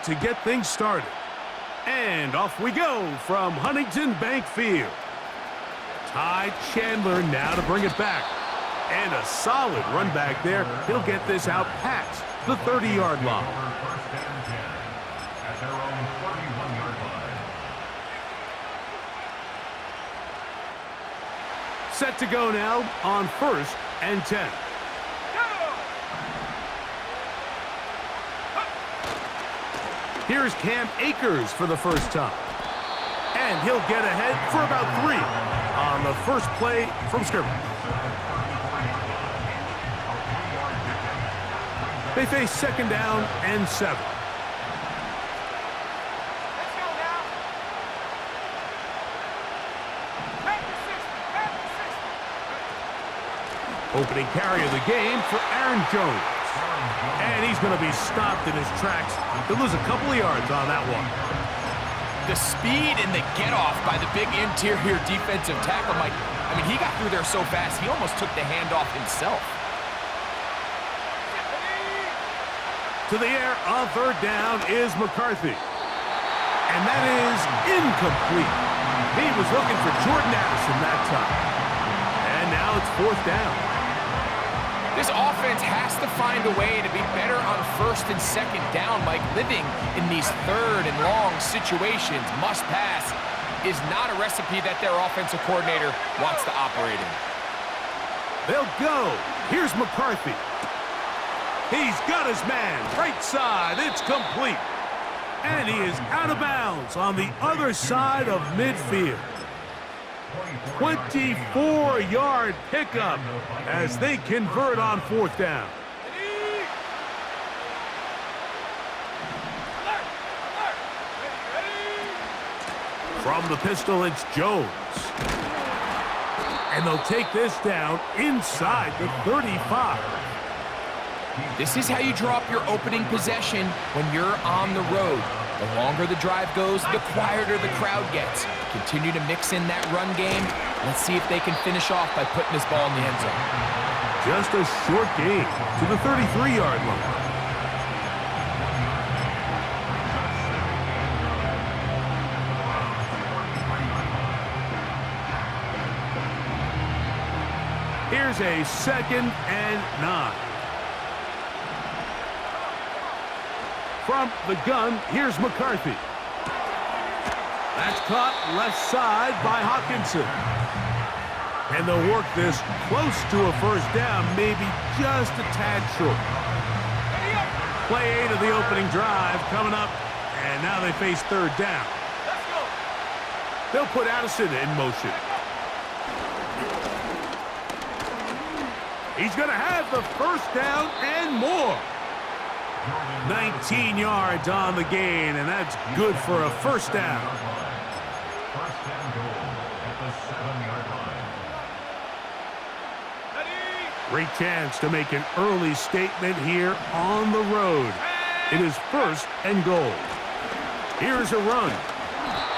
to get things started. And off we go from Huntington Bank Field. Ty Chandler now to bring it back. And a solid run back there. He'll get this out past the 30-yard line. At their own 31-yard line. Set to go now on 1st and 10. Here's Cam Akers for the first time. And he'll get ahead for about 3 on the first play from scrimmage. They face 2nd down and 7. Opening carry of the game for Aaron Jones. And he's going to be stopped in his tracks. He'll lose a couple of yards on that one. The speed and the get-off by the big interior defensive tackle, Mike. I mean, he got through there so fast, he almost took the handoff himself. To the air on 3rd down is McCarthy. And that is incomplete. He was looking for Jordan Addison that time. And now it's 4th down. This offense has to find a way to be better on 1st and 2nd down, Mike. Living in these 3rd and long situations, must pass, is not a recipe that their offensive coordinator wants to operate in. They'll go. Here's McCarthy. He's got his man. Right side. It's complete. And he is out of bounds on the other side of midfield. 24-yard pickup as they convert on 4th down. From the pistol, it's Jones. And they'll take this down inside the 35. This is how you drop your opening possession when you're on the road. The longer the drive goes, the quieter the crowd gets. Continue to mix in that run game. Let's see if they can finish off by putting this ball in the end zone. Just a short gain to the 33-yard line. Here's a 2nd and 9. From the gun, here's McCarthy. That's caught left side by Hawkinson. And they'll work this close to a 1st down, maybe just a tad short. Play 8 of the opening drive coming up, and now they face 3rd down. They'll put Addison in motion. He's going to have the 1st down and more. 19 yards on the gain, and that's good for a 1st down. 1st and goal at the 7-yard line. Great chance to make an early statement here on the road. It is 1st and goal. Here's a run.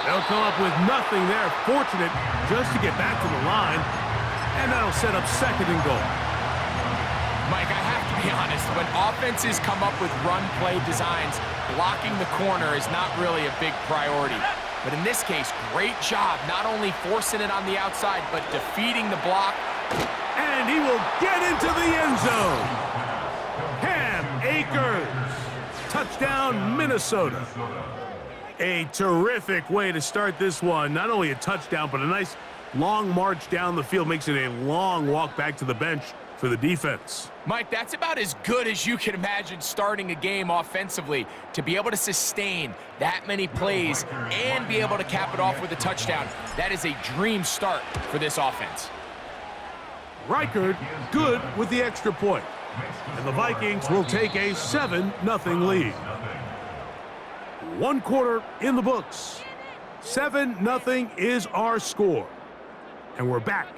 They'll come up with nothing there. Fortunate just to get back to the line, and that'll set up 2nd and goal. Mike, I have to be honest, when offenses come up with run-play designs, blocking the corner is not really a big priority. But in this case, great job not only forcing it on the outside, but defeating the block. And he will get into the end zone. Cam Akers. Touchdown, Minnesota. A terrific way to start this one. Not only a touchdown, but a nice long march down the field. Makes it a long walk back to the bench for the defense. Mike, that's about as good as you can imagine starting a game offensively. To be able to sustain that many plays and be able to cap it off with a touchdown, that is a dream start for this offense. Reichard good with the extra point. And the Vikings will take a 7-0 lead. 1 quarter in the books. 7-0 is our score. And we're back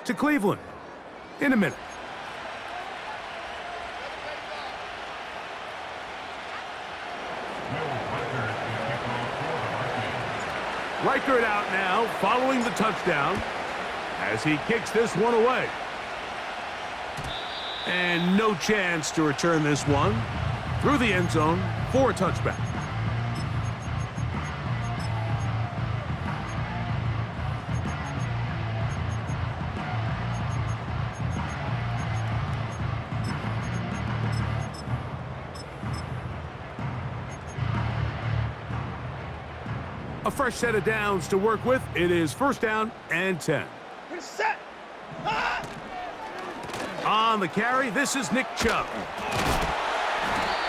to Cleveland in a minute. Reichard out now following the touchdown as he kicks this one away. And no chance to return this one through the end zone for a touchback. A fresh set of downs to work with. It is first down and 10. Set. On the carry, this is Nick Chubb.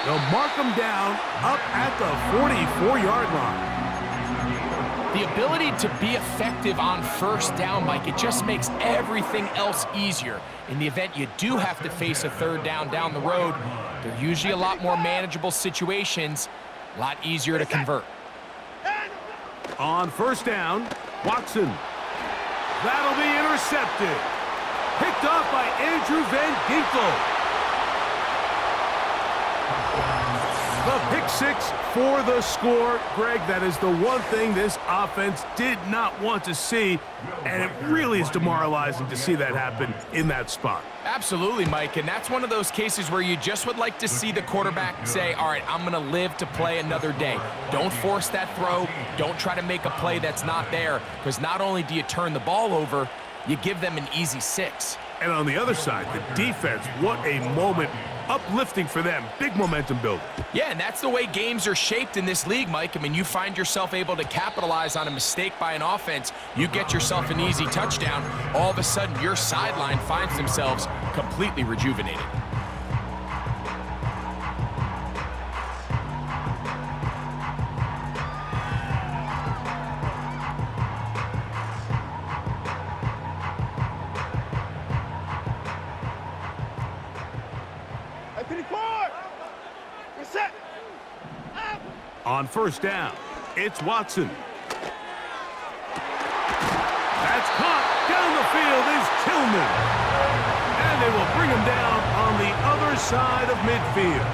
They'll mark him down up at the 44-yard line. The ability to be effective on first down, Mike, it just makes everything else easier. In the event you do have to face a third down the road, they're usually a lot more manageable situations, a lot easier to convert. On first down, Watson. That'll be intercepted. Picked off by Andrew Van Ginkel. The pick six for the score. Greg, that is the one thing this offense did not want to see, and it really is demoralizing to see that happen in that spot. Absolutely, Mike, and that's one of those cases where you just would like to see the quarterback say, all right, I'm going to live to play another day. Don't force that throw. Don't try to make a play that's not there, because not only do you turn the ball over, you give them an easy 6. And on the other side, the defense, what a moment. Uplifting for them. Big momentum building. Yeah, and that's the way games are shaped in this league, Mike. I mean, you find yourself able to capitalize on a mistake by an offense. You get yourself an easy touchdown. All of a sudden, your sideline finds themselves completely rejuvenated. On first down, it's Watson. That's caught. Down the field is Tillman. And they will bring him down on the other side of midfield.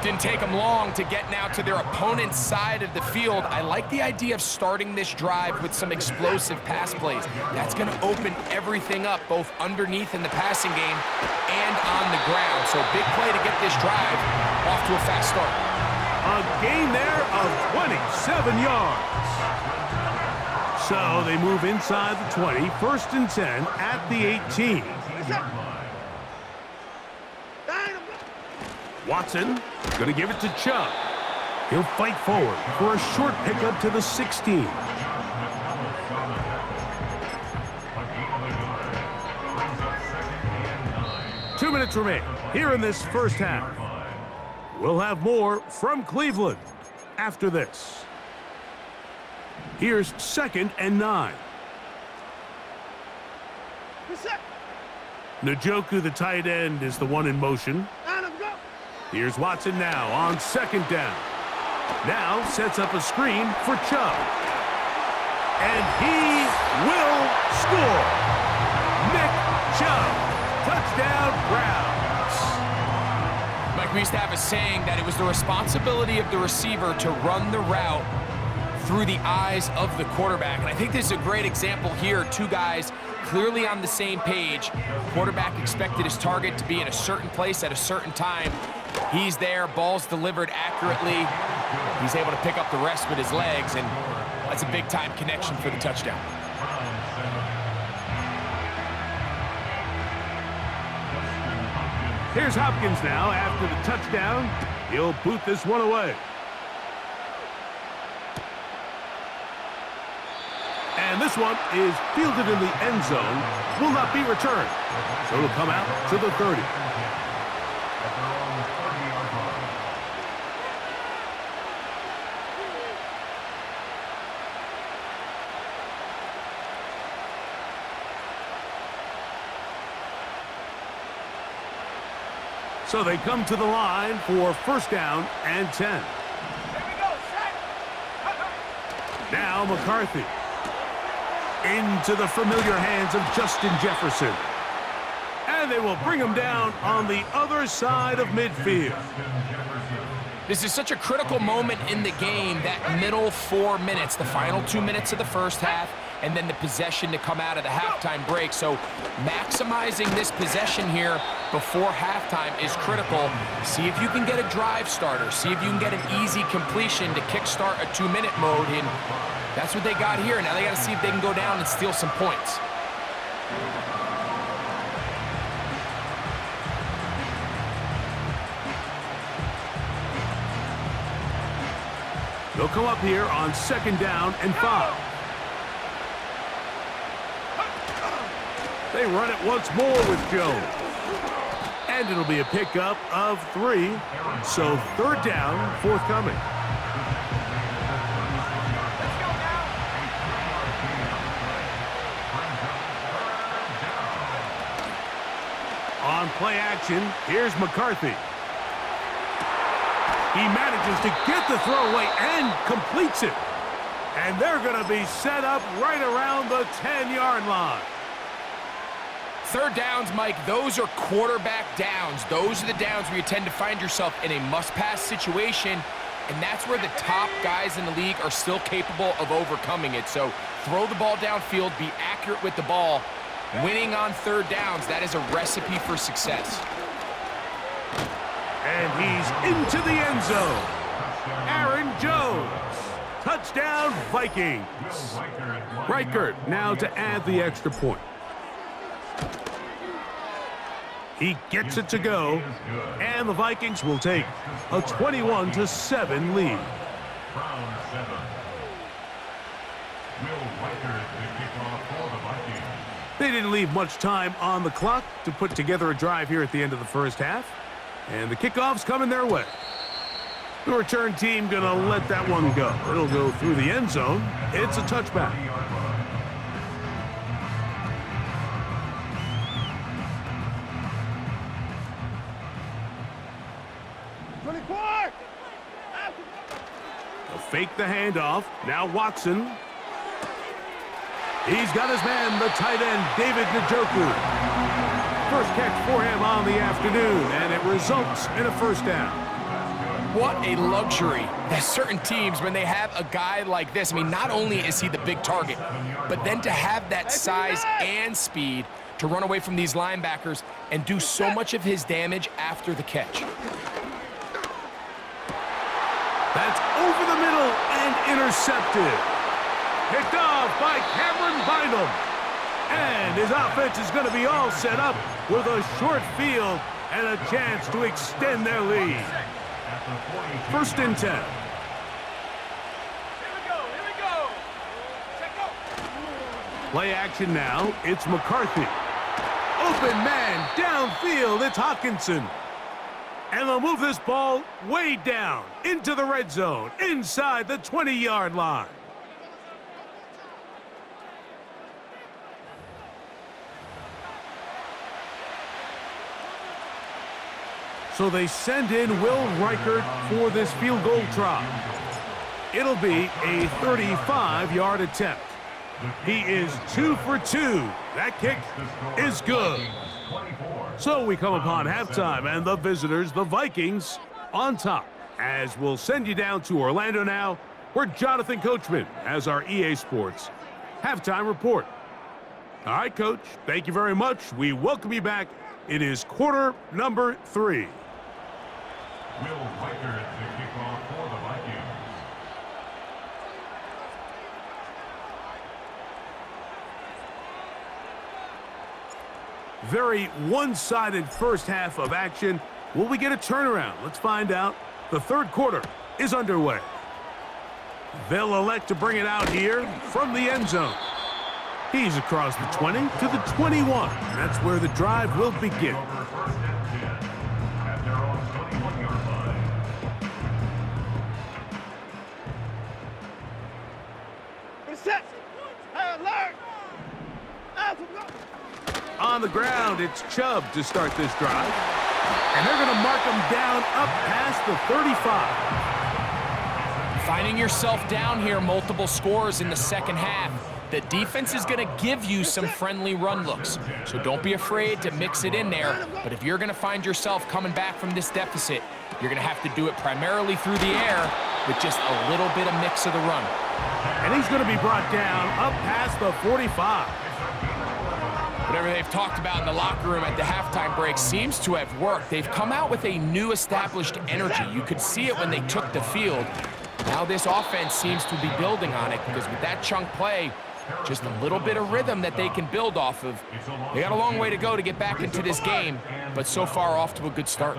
Didn't take them long to get now to their opponent's side of the field. I like the idea of starting this drive with some explosive pass plays. That's going to open everything up, both underneath in the passing game and on the ground. So big play to get this drive off to a fast start. A gain there of 27 yards. So they move inside the 20, first and 10 at the 18. Watson going to give it to Chubb. He'll fight forward for a short pickup to the 16. Two minutes remain here in this first half. We'll have more from Cleveland after this. Here's second and 9. Njoku, the tight end, is the one in motion. Here's Watson now on second down. Now sets up a screen for Chubb. And he will score. Nick Chubb. Touchdown, Browns. Mike, we used to have a saying that it was the responsibility of the receiver to run the route through the eyes of the quarterback. And I think this is a great example here. Two guys clearly on the same page. Quarterback expected his target to be in a certain place at a certain time. He's there, ball's delivered accurately. He's able to pick up the rest with his legs, and that's a big-time connection for the touchdown. Here's Hopkins now after the touchdown. He'll boot this one away. And this one is fielded in the end zone. Will not be returned. So it'll come out to the 30. So they come to the line for first down and 10. Now McCarthy. Into the familiar hands of Justin Jefferson. And they will bring him down on the other side of midfield. This is such a critical moment in the game, that middle 4 minutes, the final 2 minutes of the first half, and then the possession to come out of the halftime break. So maximizing this possession here before halftime is critical. See if you can get a drive starter. See if you can get an easy completion to kickstart a 2-minute mode. And that's what they got here. Now they got to see if they can go down and steal some points. They'll come up here on 2nd down and 5. They run it once more with Jones. And it'll be a pickup of 3. So 3rd down, forthcoming. On play action, here's McCarthy. He manages to get the throwaway and completes it. And they're going to be set up right around the 10-yard line. 3rd downs, Mike, those are quarterback downs. Those are the downs where you tend to find yourself in a must-pass situation, and that's where the top guys in the league are still capable of overcoming it. So throw the ball downfield, be accurate with the ball. Winning on 3rd downs, that is a recipe for success. And he's into the end zone. Aaron Jones. Touchdown, Vikings. Reichert now to add the extra point. He gets it to go, and the Vikings will take a 21-7 lead. They didn't leave much time on the clock to put together a drive here at the end of the first half, and the kickoff's coming their way. The return team gonna let that one go. It'll go through the end zone. It's a touchback. They'll fake the handoff. Now Watson. He's got his man, the tight end, David Njoku. First catch for him on the afternoon, and it results in a 1st down. What a luxury. There's certain teams, when they have a guy like this, I mean, not only is he the big target, but then to have that size and speed to run away from these linebackers and do so much of his damage after the catch. That's over the middle and intercepted. Picked off by Cameron Bynum. And his offense is going to be all set up with a short field and a chance to extend their lead. 1st and 10. Here we go. Check out. Play action now. It's McCarthy. Open man downfield. It's Hawkinson. And they'll move this ball way down into the red zone, inside the 20-yard line. So they send in Will Reichert for this field goal try. It'll be a 35-yard attempt. He is 2 for 2. That kick is good. So we come upon halftime, and the visitors, the Vikings, on top. As we'll send you down to Orlando now, where Jonathan Coachman has our EA Sports halftime report. All right, Coach, thank you very much. We welcome you back. It is quarter number 3. Will Reichert to kick off for the Vikings. Very one-sided first half of action. Will we get a turnaround? Let's find out. The 3rd quarter is underway. They'll elect to bring it out here from the end zone. He's across the 20 to the 21. That's where the drive will begin. At their own 21-yard line. Reception. Alert. On the ground, it's Chubb to start this drive. And they're going to mark him down up past the 35. Finding yourself down here, multiple scores in the second half. The defense is going to give you some friendly run looks, so don't be afraid to mix it in there. But if you're going to find yourself coming back from this deficit, you're going to have to do it primarily through the air with just a little bit of mix of the run. And he's going to be brought down up past the 45. Whatever they've talked about in the locker room at the halftime break seems to have worked. They've come out with a new established energy. You could see it when they took the field. Now this offense seems to be building on it, because with that chunk play, just a little bit of rhythm that they can build off of. They got a long way to go to get back into this game, but so far off to a good start.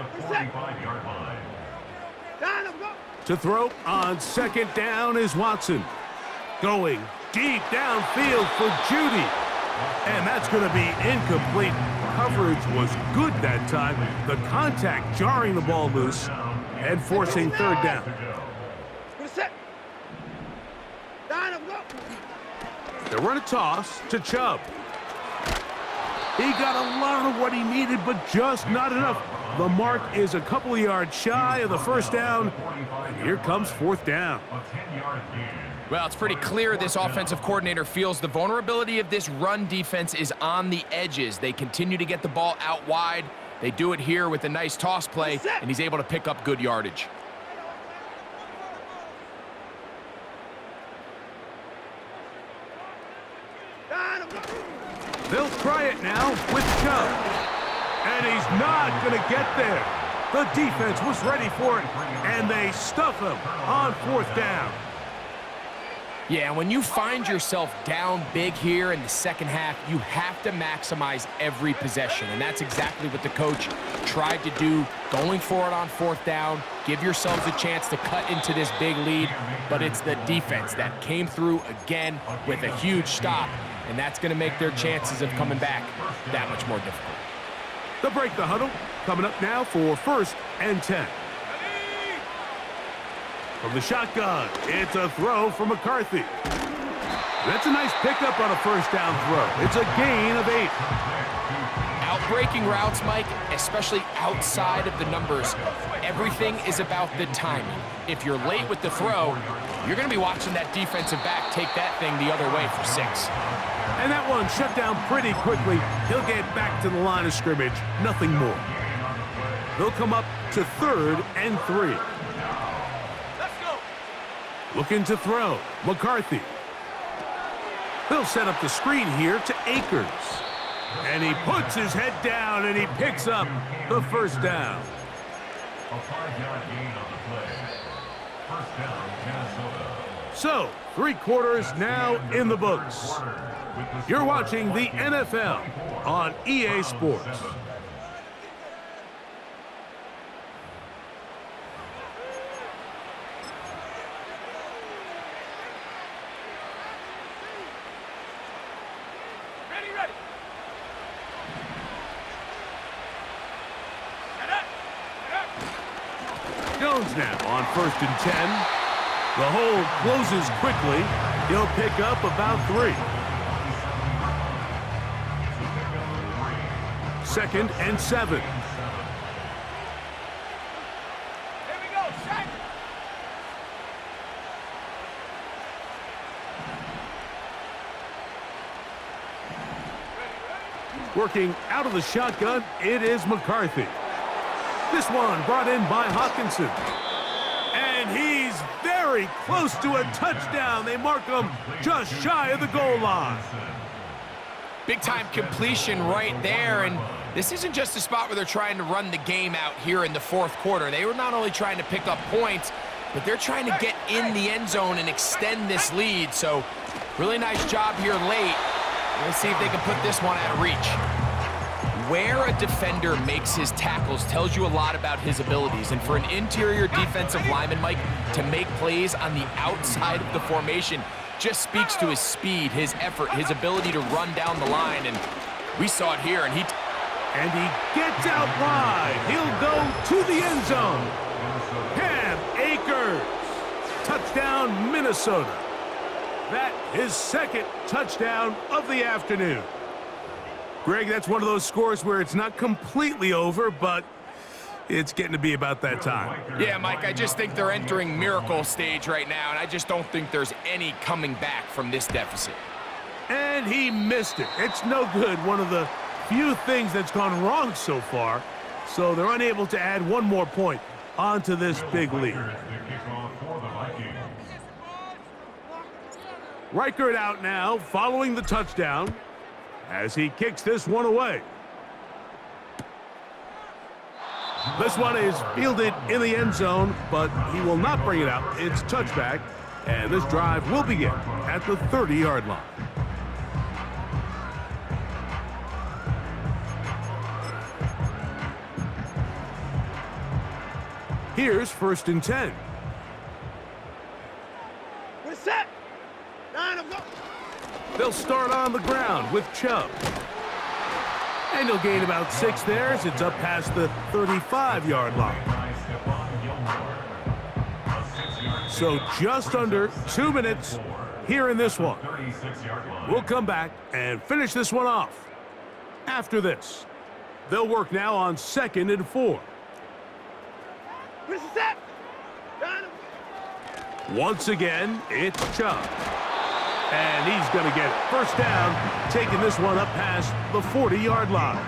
To throw on second down is Watson. Going deep downfield for Judy. And that's going to be incomplete. Coverage was good that time. The contact jarring the ball loose and forcing third down. They run a toss to Chubb. He got a lot of what he needed, but just not enough. The mark is a couple of yards shy of the first down. And here comes fourth down. Well, it's pretty clear this offensive coordinator feels the vulnerability of this run defense is on the edges. They continue to get the ball out wide. They do it here with a nice toss play, and he's able to pick up good yardage. They'll try it now with Chubb. And he's not going to get there. The defense was ready for it, and they stuff him on fourth down. Yeah, when you find yourself down big here in the second half, you have to maximize every possession, and that's exactly what the coach tried to do, going for it on fourth down. Give yourselves a chance to cut into this big lead, but it's the defense that came through again with a huge stop, and that's going to make their chances of coming back that much more difficult. They'll break the huddle. Coming up now for 1st and 10. From the shotgun, it's a throw from McCarthy. That's a nice pickup on a first down throw. It's a gain of 8. Outbreaking routes, Mike, especially outside of the numbers, everything is about the timing. If you're late with the throw, you're going to be watching that defensive back take that thing the other way for 6. And that one shut down pretty quickly. He'll get back to the line of scrimmage. Nothing more. They'll come up to 3rd and 3. Looking to throw. McCarthy. They'll set up the screen here to Akers. And he puts his head down and he picks up the first down. A 5-yard gain on the play. First down, Minnesota. So, 3 quarters now in the books. You're watching the NFL on EA Sports. Jones now on 1st and 10. The hole closes quickly. He'll pick up about 3. 2nd and 7. Here we go, Shaq. Working out of the shotgun, it is McCarthy. This one brought in by Hawkinson. And he's very close to a touchdown. They mark him just shy of the goal line. Big-time completion right there, and this isn't just a spot where they're trying to run the game out here in the 4th quarter. They were not only trying to pick up points, but they're trying to get in the end zone and extend this lead. So, really nice job here late. Let's see if they can put this one out of reach. Where a defender makes his tackles tells you a lot about his abilities. And for an interior defensive lineman, Mike, to make plays on the outside of the formation just speaks to his speed, his effort, his ability to run down the line. And we saw it here, and he gets out wide. He'll go to the end zone. Cam Akers. Touchdown, Minnesota. That his 2nd touchdown of the afternoon. Greg, that's one of those scores where it's not completely over, but it's getting to be about that time. Yeah, Mike, I just think they're entering miracle stage right now, and I just don't think there's any coming back from this deficit. And he missed it. It's no good. One of the few things that's gone wrong so far. So they're unable to add one more point onto this big lead. Reichert out now, following the touchdown, as he kicks this one away. This one is fielded in the end zone, but he will not bring it out. It's touchback, and this drive will begin at the 30-yard line. Here's 1st and 10. set. 9, go. They'll start on the ground with Chubb. And he'll gain about 6 there as it's up past the 35-yard line. So just under 2 minutes here in this one. We'll come back and finish this one off. After this, they'll work now on 2nd and 4. Set. Once again, it's Chubb. And he's going to get first down, taking this one up past the 40-yard line.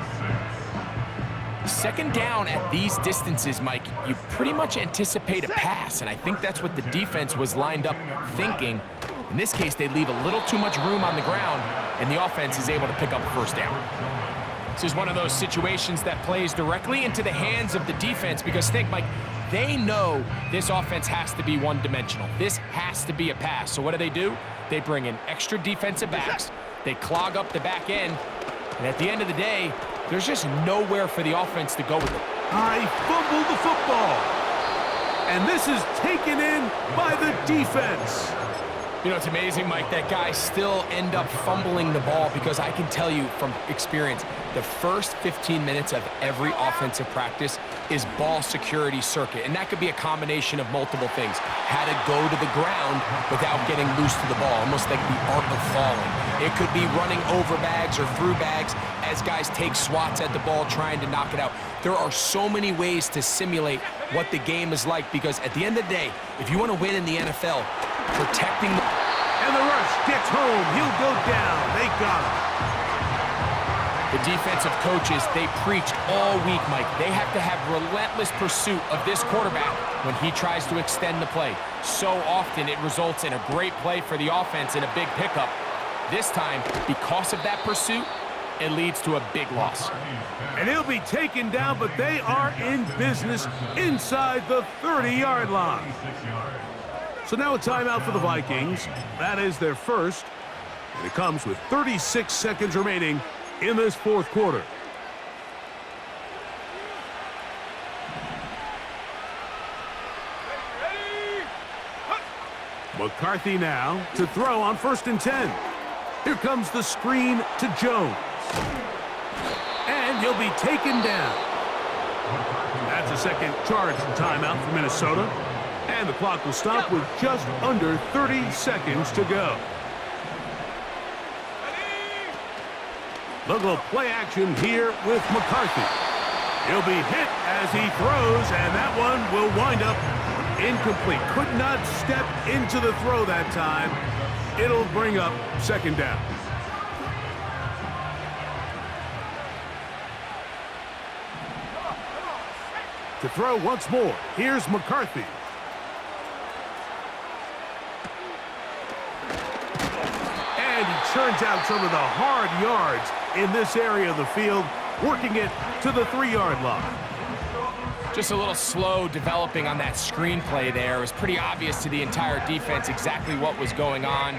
2nd down at these distances, Mike, you pretty much anticipate a pass, and I think that's what the defense was lined up thinking. In this case, they leave a little too much room on the ground, and the offense is able to pick up a first down. This is one of those situations that plays directly into the hands of the defense because think, Mike, they know this offense has to be one-dimensional. This has to be a pass. So what do? They bring in extra defensive backs. They clog up the back end. And at the end of the day, there's just nowhere for the offense to go with it. I fumbled the football. And this is taken in by the defense. You know, it's amazing, Mike, that guys still end up fumbling the ball because I can tell you from experience, the first 15 minutes of every offensive practice is ball security circuit. And that could be a combination of multiple things. How to go to the ground without getting loose to the ball, almost like the art of falling. It could be running over bags or through bags as guys take swats at the ball trying to knock it out. There are so many ways to simulate what the game is like because at the end of the day, if you want to win in the NFL, protecting the... And the rush gets home. He'll go down. They got him. The defensive coaches, they preached all week, Mike. They have to have relentless pursuit of this quarterback when he tries to extend the play. So often it results in a great play for the offense and a big pickup. This time, because of that pursuit, it leads to a big loss. And he'll be taken down, but they are in business inside the 30-yard line. So now a timeout for the Vikings. That is their first. And it comes with 36 seconds remaining in this fourth quarter. McCarthy now to throw on 1st and 10. Here comes the screen to Jones. And he'll be taken down. That's a second charge timeout for Minnesota. And the clock will stop with just under 30 seconds to go. Look at play action here with McCarthy. He'll be hit as he throws, and that one will wind up incomplete. Could not step into the throw that time. It'll bring up 2nd down. To throw once more, here's McCarthy. And he churns out some of the hard yards in this area of the field, working it to the 3-yard line. Just a little slow developing on that screenplay there. It was pretty obvious to the entire defense exactly what was going on.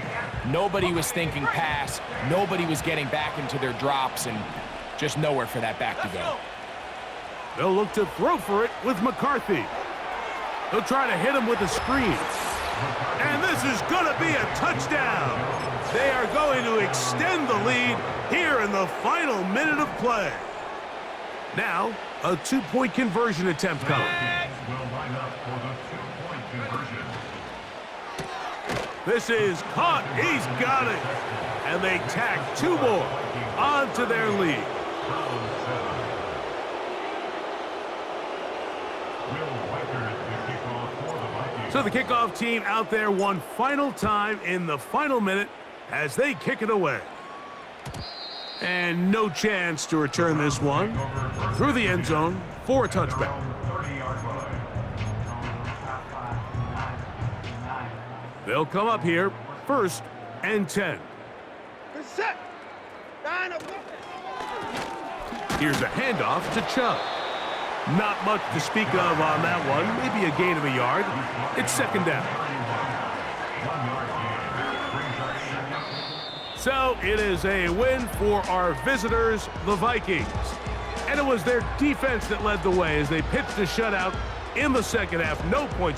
Nobody was thinking pass. Nobody was getting back into their drops, and just nowhere for that back to go. They'll look to throw for it with McCarthy. He'll try to hit him with a screen. And this is going to be a touchdown. They are going to extend the lead here in the final minute of play. Now, a 2-point conversion attempt coming. Will line up for the 2-point conversion. This is caught. He's got it. And they tack 2 more onto their lead. So the kickoff team out there one final time in the final minute as they kick it away. And no chance to return this one through the end zone for a touchback. They'll come up here, 1st and 10. Set. 9, Here's a handoff to Chubb. Not much to speak of on that one. Maybe a gain of a yard. It's 2nd down. So it is a win for our visitors, the Vikings. And it was their defense that led the way as they pitched a shutout in the second half. No points